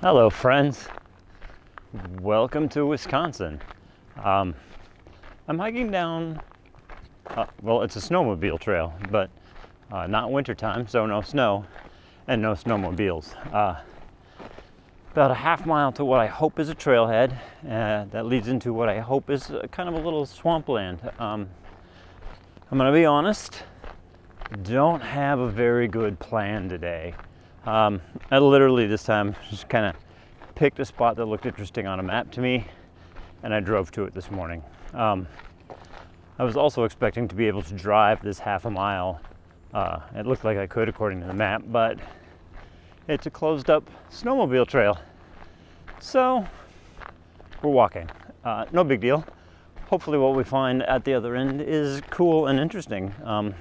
Hello friends, welcome to Wisconsin. I'm hiking down, well, it's a snowmobile trail, but not wintertime, so no snow and no snowmobiles. About a half mile to what I hope is a trailhead that leads into what I hope is kind of a little swampland. I'm gonna be honest, don't have a very good plan today. I literally this time just kind of picked a spot that looked interesting on a map to me, and I drove to it this morning. I was also expecting to be able to drive this half a mile. It looked like I could according to the map, but it's a closed up snowmobile trail. So we're walking. No big deal. Hopefully what we find at the other end is cool and interesting. And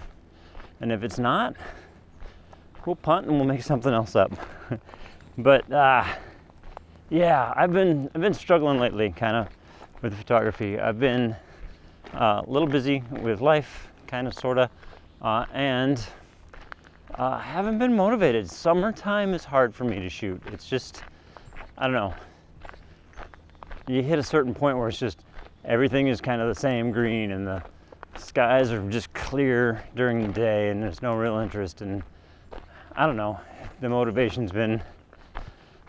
if it's not, we'll punt and we'll make something else up. But yeah, I've been struggling lately kind of with photography. I've been a little busy with life, kind of, sort of, and haven't been motivated. Summertime is hard for me to shoot. It's just, I don't know. You hit a certain point where it's just everything is kind of the same green and the skies are just clear during the day and there's no real interest, and I don't know. The motivation's been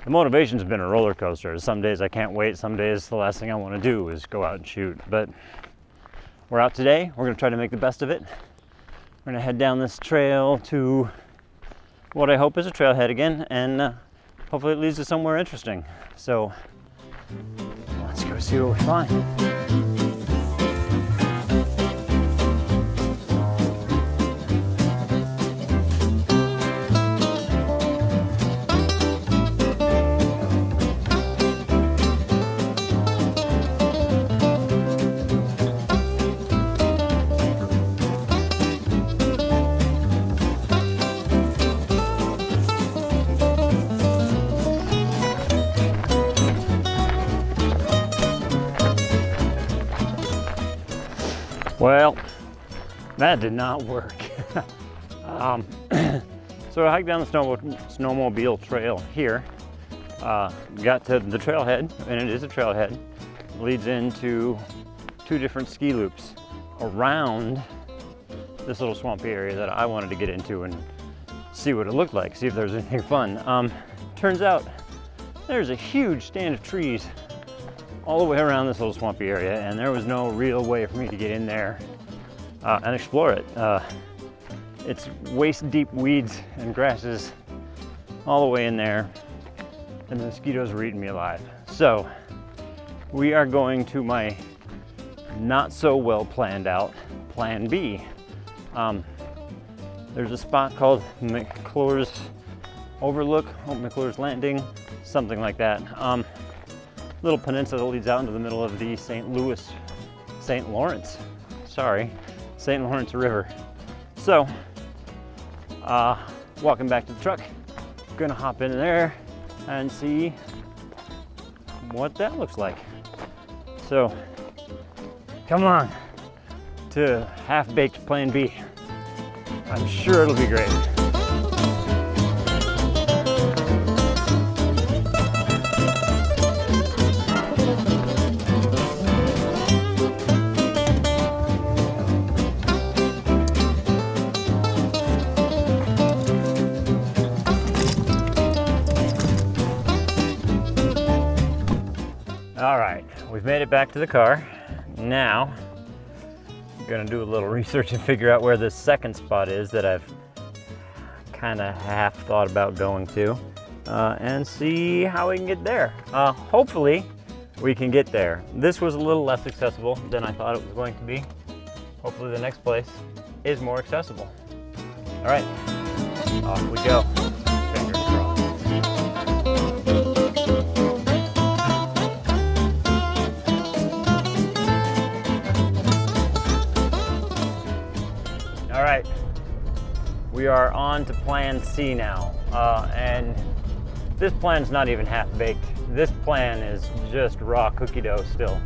a roller coaster. Some days I can't wait. Some days the last thing I want to do is go out and shoot. But we're out today. We're going to try to make the best of it. We're going to head down this trail to what I hope is a trailhead again, and hopefully it leads to somewhere interesting. So let's go see what we find. Well, that did not work. So I hiked down the snowmobile trail here, got to the trailhead, and it is a trailhead. It leads into two different ski loops around this little swampy area that I wanted to get into and see what it looked like, see if there was anything fun. Turns out there's a huge stand of trees all the way around this little swampy area, and there was no real way for me to get in there and explore it. It's waist-deep weeds and grasses all the way in there, and the mosquitoes were eating me alive. So we are going to my not so well planned out plan B. There's a spot called McClure's Overlook, or McClure's Landing, something like that. Little peninsula that leads out into the middle of the St. Lawrence River. So, walking back to the truck, gonna hop in there and see what that looks like. So, come on to half-baked plan B. I'm sure it'll be great. All right, we've made it back to the car. Now, I'm gonna do a little research and figure out where this second spot is that I've kind of half thought about going to, and see how we can get there. Hopefully, we can get there. This was a little less accessible than I thought it was going to be. Hopefully the next place is more accessible. All right, off we go. Fingers crossed. All right, we are on to plan C now, and this plan's not even half-baked. This plan is just raw cookie dough still.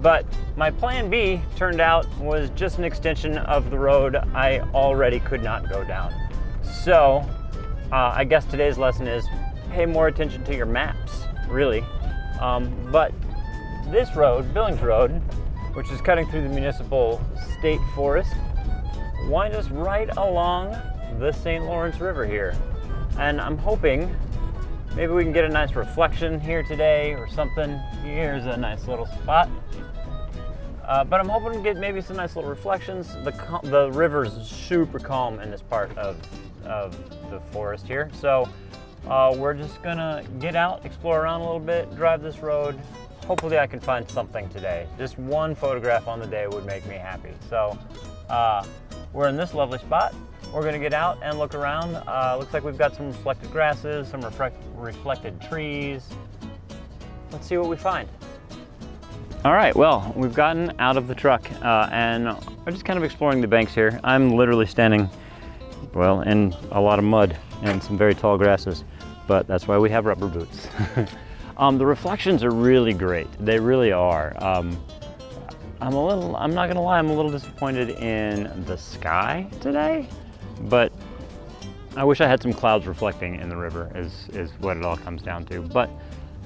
But my plan B turned out was just an extension of the road I already could not go down. So I guess today's lesson is pay more attention to your maps, really. But this road, Billings Road, which is cutting through the municipal state forest, winds us right along the St. Lawrence River here. And I'm hoping maybe we can get a nice reflection here today or something. Here's a nice little spot. But I'm hoping to get maybe some nice little reflections. The river's super calm in this part of the forest here. So we're just gonna get out, explore around a little bit, drive this road. Hopefully I can find something today. Just one photograph on the day would make me happy. So we're in this lovely spot. We're gonna get out and look around. Looks like we've got some reflected grasses, some reflected trees. Let's see what we find. All right, well, we've gotten out of the truck and we're just kind of exploring the banks here. I'm literally standing, well, in a lot of mud and some very tall grasses, but that's why we have rubber boots. The reflections are really great. They really are. I'm not gonna lie, I'm a little disappointed in the sky today, but I wish I had some clouds reflecting in the river is what it all comes down to. But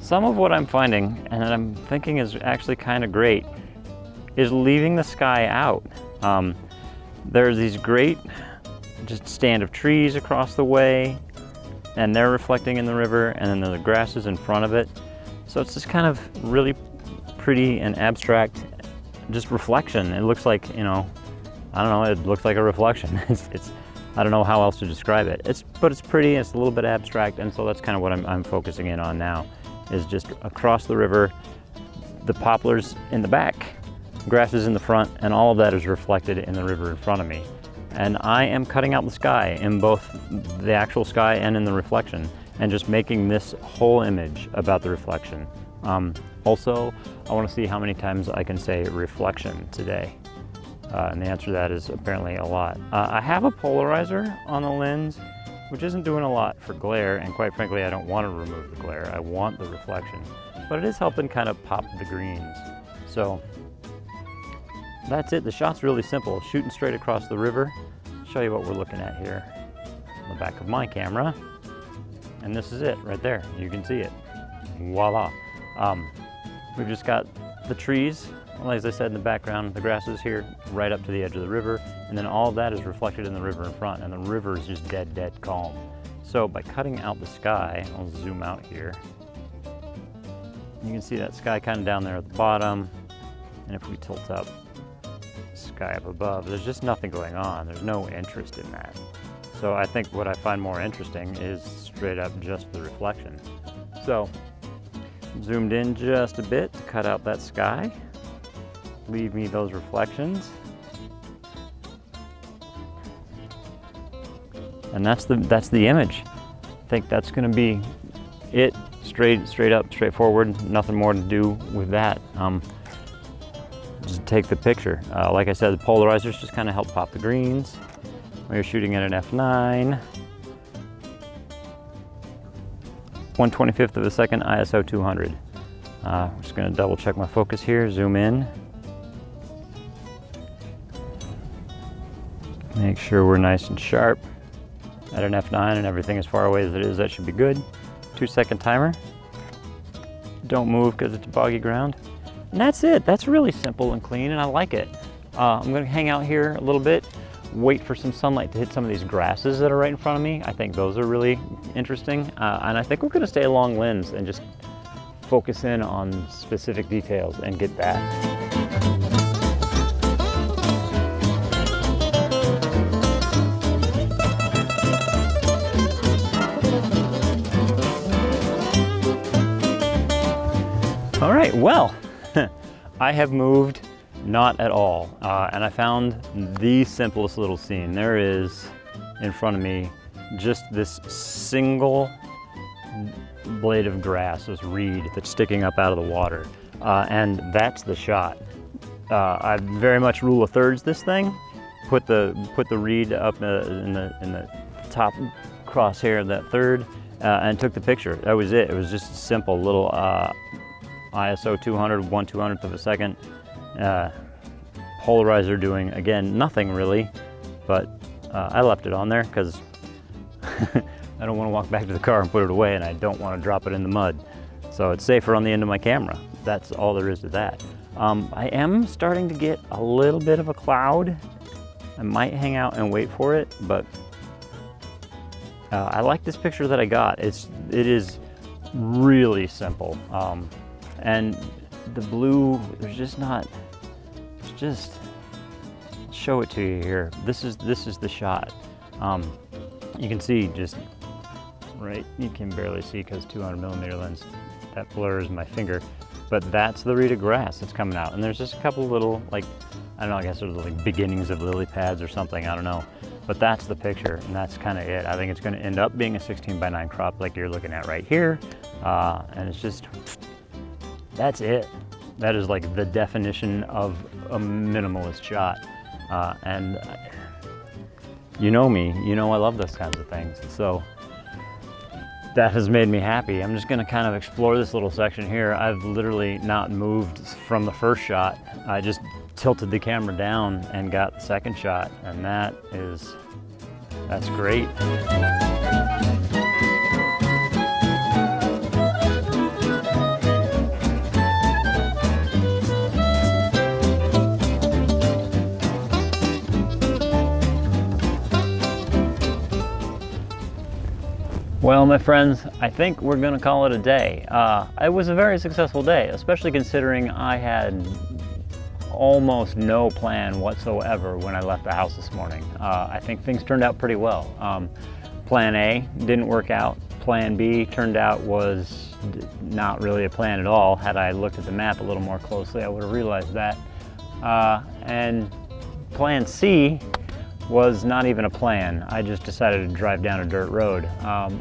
some of what I'm finding, and that I'm thinking is actually kind of great, is leaving the sky out. There's these great just stand of trees across the way, and they're reflecting in the river, and then the grass is in front of it. So it's just kind of really pretty and abstract, just reflection. It looks like, you know, I don't know, it looks like a reflection. It's I don't know how else to describe it. But it's pretty, it's a little bit abstract, and so that's kind of what I'm focusing in on now, is just across the river, the poplars in the back, grasses in the front, and all of that is reflected in the river in front of me. And I am cutting out the sky in both the actual sky and in the reflection, and just making this whole image about the reflection. Also, I want to see how many times I can say reflection today. And the answer to that is apparently a lot. I have a polarizer on the lens, which isn't doing a lot for glare, and quite frankly, I don't want to remove the glare. I want the reflection, but it is helping kind of pop the greens. So that's it. The shot's really simple. Shooting straight across the river. Show you what we're looking at here on the back of my camera. And this is it right there. You can see it. Voila. We've just got the trees, like as I said, in the background, the grasses here right up to the edge of the river, and then all of that is reflected in the river in front, and the river is just dead calm. So by cutting out the sky, I'll zoom out here. You can see that sky kind of down there at the bottom, and if we tilt up the sky up above, there's just nothing going on. There's no interest in that. So I think what I find more interesting is straight up just the reflection. So zoomed in just a bit to cut out that sky. Leave me those reflections. And that's the image. I think that's gonna be it, straight up, straightforward, nothing more to do with that. Just take the picture. Like I said, the polarizers just kind of help pop the greens. We're shooting at an f9. 1/25 of a second, ISO 200. I'm just gonna double check my focus here, zoom in. Make sure we're nice and sharp at an f9 and everything as far away as it is, that should be good. 2-second timer. Don't move because it's boggy ground. And that's it, that's really simple and clean and I like it. I'm gonna hang out here a little bit, wait for some sunlight to hit some of these grasses that are right in front of me. I think those are really interesting. And I think we're gonna stay along lens and just focus in on specific details and get that. All right, well, I have moved not at all, and I found the simplest little scene. There is, in front of me, just this single blade of grass, this reed that's sticking up out of the water, and that's the shot. I very much rule of thirds this thing. Put the reed up in the top crosshair of that third, and took the picture. That was it. It was just a simple little ISO 200, 1/200th of a second. Polarizer doing, again, nothing really, but I left it on there because I don't want to walk back to the car and put it away, and I don't want to drop it in the mud. So it's safer on the end of my camera. That's all there is to that. I am starting to get a little bit of a cloud. I might hang out and wait for it, but I like this picture that I got. It is really simple. And the blue, there's just not, it's just, I'll show it to you here. This is the shot. You can see just right, you can barely see because 200mm lens, that blurs my finger. But that's the reed of grass that's coming out. And there's just a couple little, like, I don't know, I guess there's like beginnings of lily pads or something, I don't know. But that's the picture, and that's kind of it. I think it's gonna end up being a 16:9 crop like you're looking at right here. And it's just, that's it. That is like the definition of a minimalist shot. And you know me, you know I love those kinds of things. So that has made me happy. I'm just gonna kind of explore this little section here. I've literally not moved from the first shot. I just tilted the camera down and got the second shot, and that's great. Well, my friends, I think we're gonna call it a day. It was a very successful day, especially considering I had almost no plan whatsoever when I left the house this morning. I think things turned out pretty well. Plan A didn't work out. Plan B turned out was not really a plan at all. Had I looked at the map a little more closely, I would have realized that. And Plan C was not even a plan. I just decided to drive down a dirt road.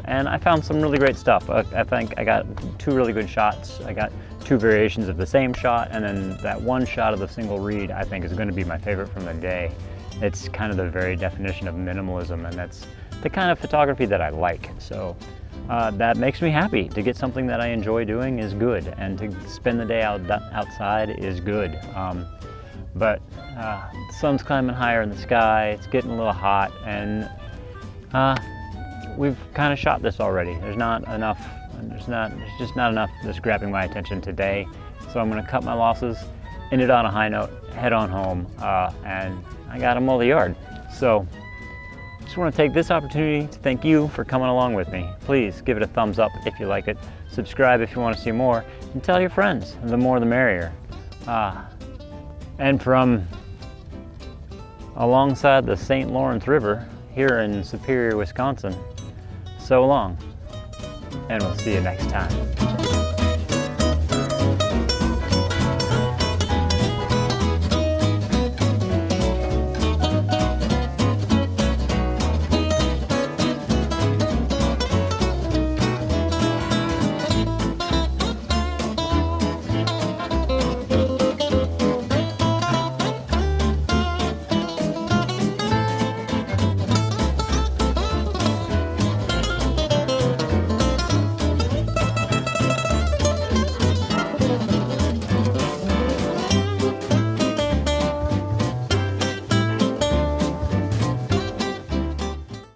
And I found some really great stuff. I think I got 2 really good shots. I got 2 variations of the same shot, and then that one shot of the single reed I think is going to be my favorite from the day. It's kind of the very definition of minimalism, and that's the kind of photography that I like. So that makes me happy. To get something that I enjoy doing is good, and to spend the day outside is good. But the sun's climbing higher in the sky, it's getting a little hot, and we've kind of shot this already. There's just not enough that's grabbing my attention today. So I'm gonna cut my losses, end it on a high note, head on home, and I gotta mow the yard. So just wanna take this opportunity to thank you for coming along with me. Please give it a thumbs up if you like it, subscribe if you wanna see more, and tell your friends. The more the merrier. And from alongside the St. Lawrence River here in Superior, Wisconsin, so long, and we'll see you next time.